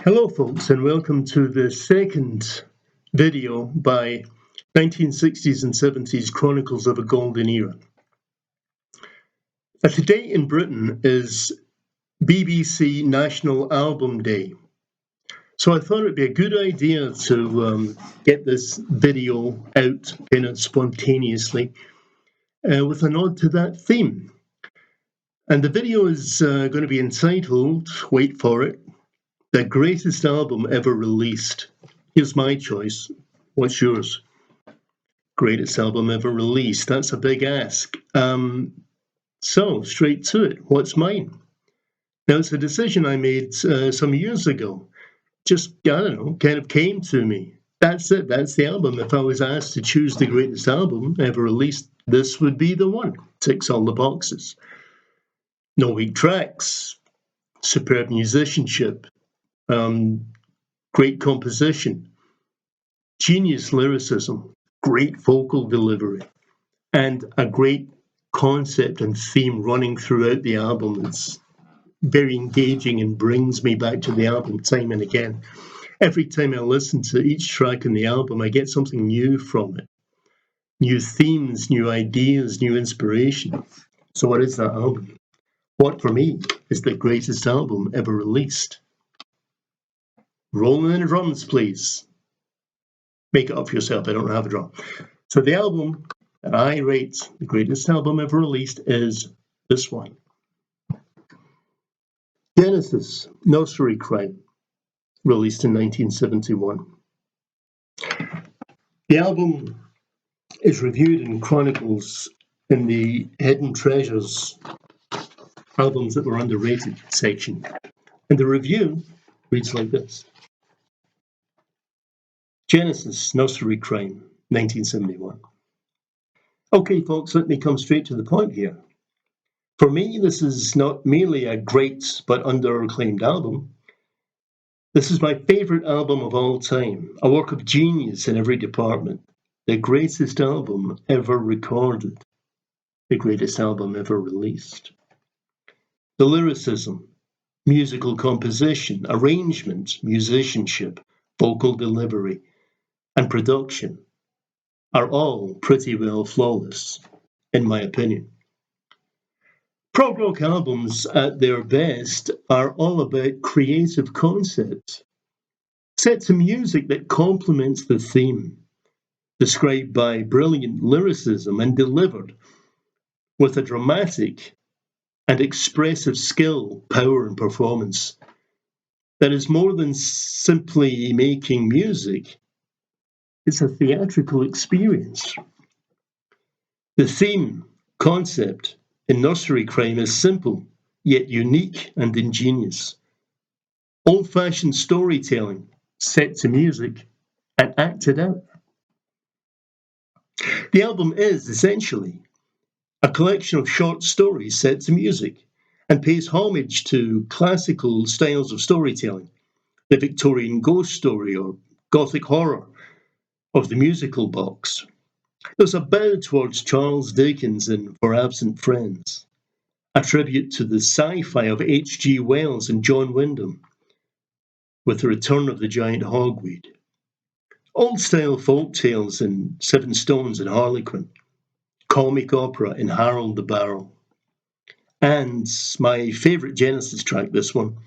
Hello folks, and welcome to the second video by 1960s and 70s Chronicles of a Golden Era. Today in Britain is BBC National Album Day. So I thought it'd be a good idea to get this video out kind of spontaneously with a nod to that theme. And the video is going to be entitled, wait for it, The Greatest Album Ever Released. Here's my choice. What's yours? Greatest album ever released. That's a big ask. So, straight to it. What's mine? Now, it's a decision I made some years ago. Just, I don't know, kind of came to me. That's it. That's the album. If I was asked to choose the greatest album ever released, this would be the one. Ticks all the boxes. No weak tracks. Superb musicianship. Great composition. Genius lyricism. Great vocal delivery. And a great concept and theme running throughout the album. It's very engaging and brings me back to the album time and again. Every time I listen to each track in the album, I get something new from it. New themes, new ideas, new inspiration. So what is that album? What, for me, is the greatest album ever released? Rolling in the drums, please. Make it up yourself, I don't have a drum. So the album that I rate the greatest album ever released is this one. Genesis, Nursery Crime, released in 1971. The album is reviewed in Chronicles in the Hidden Treasures, albums that were underrated section. And the review reads like this. Genesis, Nursery Crime, 1971. Okay, folks, let me come straight to the point here. For me, this is not merely a great but under-acclaimed album. This is my favorite album of all time, a work of genius in every department, the greatest album ever recorded, the greatest album ever released. The lyricism, musical composition, arrangement, musicianship, vocal delivery, and production are all pretty well flawless, in my opinion. Prog rock albums at their best are all about creative concepts, set to music that complements the theme, described by brilliant lyricism and delivered with a dramatic and expressive skill, power, and performance that is more than simply making music. It's a theatrical experience. The theme, concept, in Nursery Crime is simple, yet unique and ingenious. Old-fashioned storytelling, set to music, and acted out. The album is, essentially, a collection of short stories set to music and pays homage to classical styles of storytelling, the Victorian ghost story or Gothic horror of the musical box. There's a bow towards Charles Dickens in For Absent Friends, a tribute to the sci-fi of H.G. Wells and John Wyndham, with the return of the giant hogweed. Old-style folk tales in Seven Stones and Harlequin, comic opera in Harold the Barrel, and my favourite Genesis track, this one,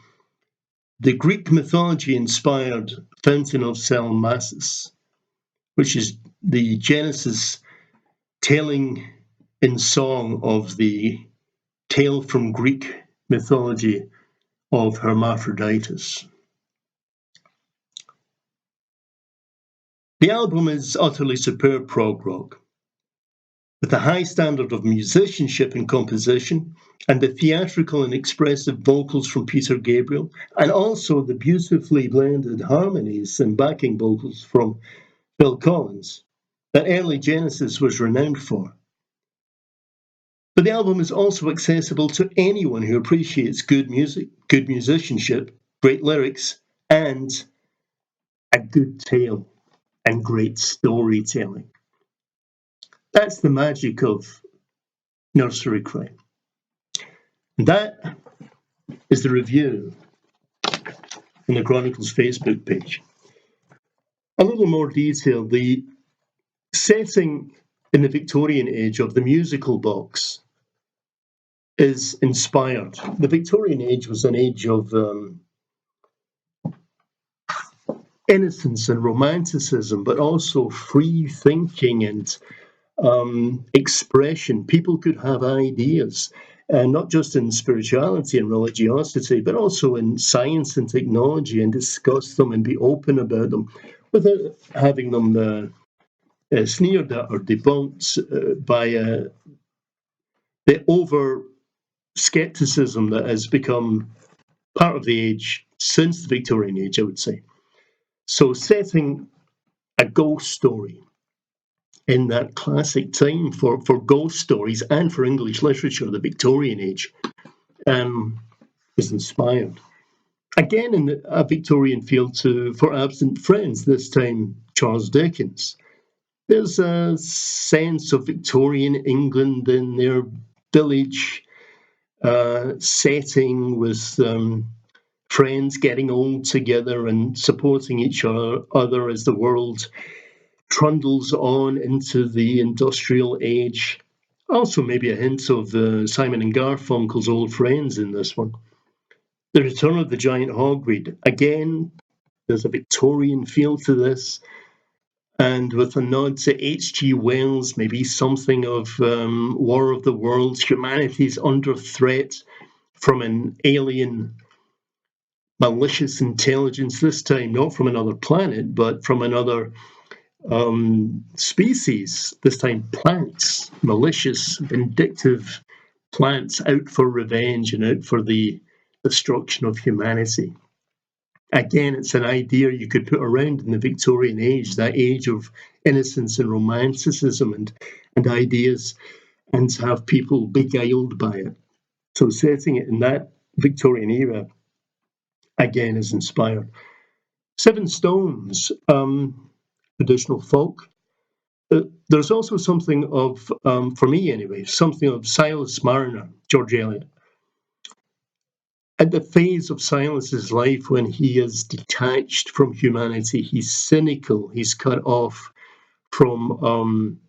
the Greek mythology-inspired Fountain of Salmacis, which is the Genesis telling in song of the tale from Greek mythology of Hermaphroditus. The album is utterly superb prog rock, with a high standard of musicianship and composition, and the theatrical and expressive vocals from Peter Gabriel, and also the beautifully blended harmonies and backing vocals from Phil Collins that early Genesis was renowned for. But the album is also accessible to anyone who appreciates good music, good musicianship, great lyrics, and a good tale and great storytelling. That's the magic of Nursery Crime. And that is the review in the Chronicles Facebook page. A little more detail, the setting in the Victorian age of the musical box is inspired. The Victorian age was an age of innocence and romanticism, but also free thinking and expression. People could have ideas, and not just in spirituality and religiosity, but also in science and technology, and discuss them and be open about them without having them sneered at or debunked by the over skepticism that has become part of the age since the Victorian age, I would say. So setting a ghost story in that classic time for ghost stories and for English literature, the Victorian age, was inspired. Again, in a Victorian feel for Absent Friends, this time Charles Dickens. There's a sense of Victorian England in their village setting with friends getting old together and supporting each other as the world trundles on into the industrial age. Also, maybe a hint of Simon and Garfunkel's old friends in this one. The Return of the Giant Hogweed. Again, there's a Victorian feel to this, and with a nod to H.G. Wells, maybe something of War of the Worlds. Humanity's under threat from an alien malicious intelligence, this time not from another planet, but from another species, this time plants, malicious, vindictive plants out for revenge and out for the destruction of humanity. Again, it's an idea you could put around in the Victorian age, that age of innocence and romanticism and ideas, and to have people beguiled by it. So setting it in that Victorian era, again, is inspired. Seven Stones, traditional folk. There's also something of, for me anyway, something of Silas Marner, George Eliot. At the phase of Silas's life when he is detached from humanity, he's cynical, he's cut off from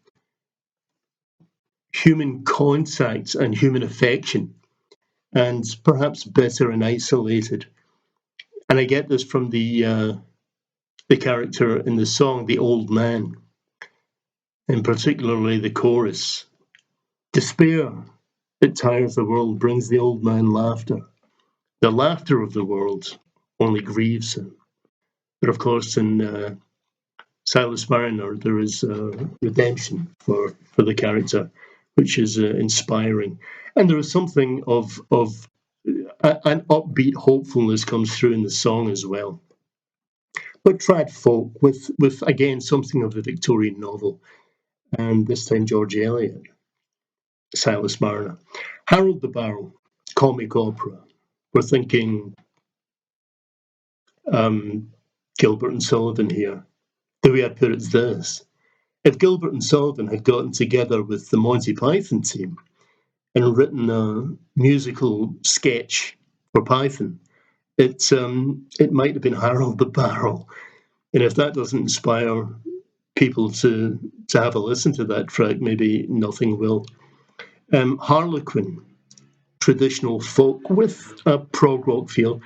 human contact and human affection, and perhaps bitter and isolated. And I get this from the character in the song, The Old Man, and particularly the chorus. Despair that tires the world brings the old man laughter. The laughter of the world only grieves him. But of course, in Silas Marner, there is redemption for the character, which is inspiring. And there is something of an upbeat hopefulness comes through in the song as well. But trad folk with again something of the Victorian novel, and this time George Eliot, Silas Marner. Harold the Barrel, comic opera. We're thinking Gilbert and Sullivan here. The way I put it is this. If Gilbert and Sullivan had gotten together with the Monty Python team and written a musical sketch for Python, it might have been Harold the Barrel. And if that doesn't inspire people to have a listen to that track, maybe nothing will. Harlequin, traditional folk with a prog rock feel.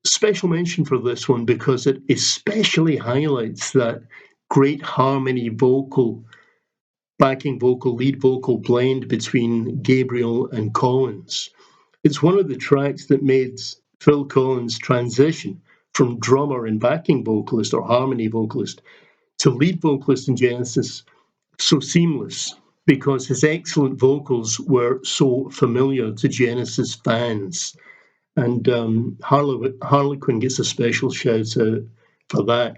Special mention for this one because it especially highlights that great harmony vocal, backing vocal, lead vocal blend between Gabriel and Collins. It's one of the tracks that made Phil Collins' transition from drummer and backing vocalist or harmony vocalist to lead vocalist in Genesis so seamless, because his excellent vocals were so familiar to Genesis fans. And Harlequin gets a special shout out for that.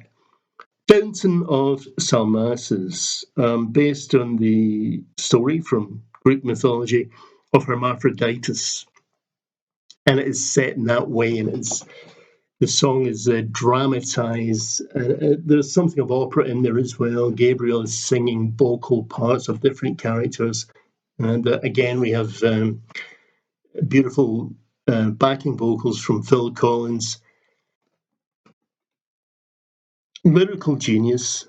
Fountain of Salmacis, based on the story from Greek mythology of Hermaphroditus. And it is set in that way, and the song is dramatized. There's something of opera in there as well. Gabriel is singing vocal parts of different characters. And again, we have beautiful backing vocals from Phil Collins. Lyrical genius,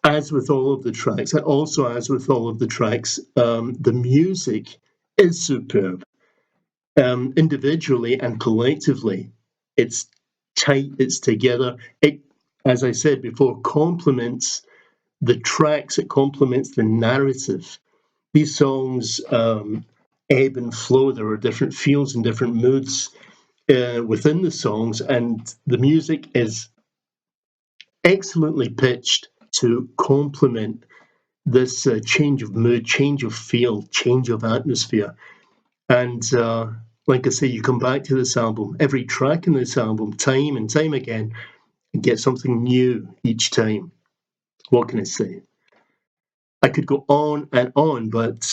as with all of the tracks, and also as with all of the tracks, the music is superb. Individually and collectively, it's tight, it's together. It, as I said before, complements the tracks, it complements the narrative. These songs ebb and flow. There are different feels and different moods within the songs, and the music is excellently pitched to complement this change of mood, change of feel, change of atmosphere. And like I say, you come back to this album, every track in this album, time and time again, and get something new each time. What can I say? I could go on and on, but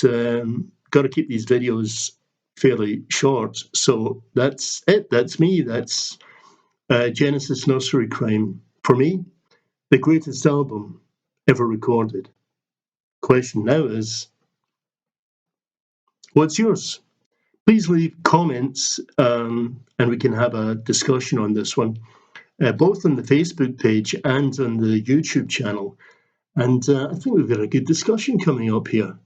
got to keep these videos fairly short. So that's it. That's me. That's Genesis Nursery Crime. For me, the greatest album ever recorded. Question now is, what's yours? Please leave comments and we can have a discussion on this one, both on the Facebook page and on the YouTube channel. And I think we've got a good discussion coming up here.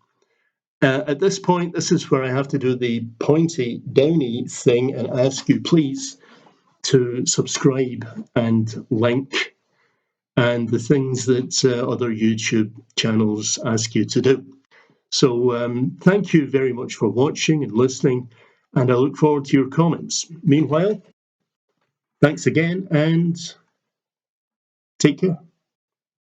At this point, this is where I have to do the pointy downy thing and ask you, please, to subscribe and link and the things that other YouTube channels ask you to do. So thank you very much for watching and listening, and I look forward to your comments. Meanwhile, thanks again and take care.